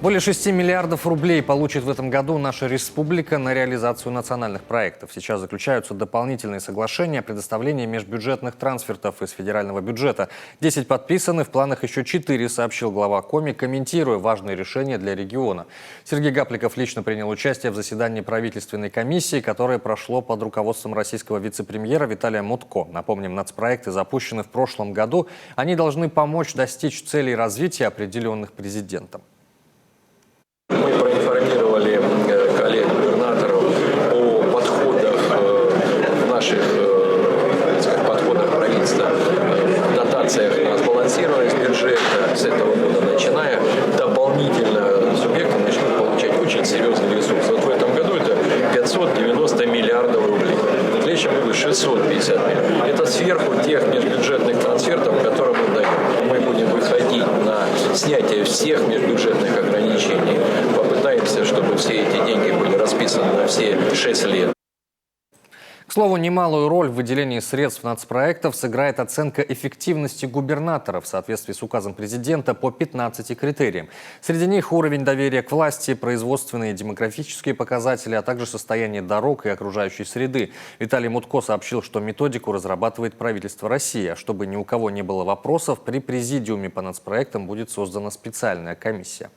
Более 6 миллиардов рублей получит в этом году наша республика на реализацию национальных проектов. Сейчас заключаются дополнительные соглашения о предоставлении межбюджетных трансфертов из федерального бюджета. 10 подписаны, в планах еще 4, сообщил глава Коми, комментируя важные решения для региона. Сергей Гапликов лично принял участие в заседании правительственной комиссии, которое прошло под руководством российского вице-премьера Виталия Мутко. Напомним, нацпроекты запущены в прошлом году. Они должны помочь достичь целей развития, определенных президентом. Мы проинформировали коллег-губернаторов о подходах наших подходах правительства в дотациях на сбалансированность бюджета. С этого года начиная, дополнительно субъекты начнут получать очень серьезный ресурс. Вот в этом году это 590 миллиардов рублей. В следующем году 650 миллиардов. Это сверху тех межбюджетных трансфертов, которые мы даем. Мы будем выходить на снятие всех межбюджетных ограничений. Попытаемся, чтобы все эти деньги были расписаны на все 6 лет. К слову, немалую роль в выделении средств нацпроектов сыграет оценка эффективности губернаторов в соответствии с указом президента по 15 критериям. Среди них уровень доверия к власти, производственные и демографические показатели, а также состояние дорог и окружающей среды. Виталий Мутко сообщил, что методику разрабатывает правительство России. А чтобы ни у кого не было вопросов, при президиуме по нацпроектам будет создана специальная комиссия.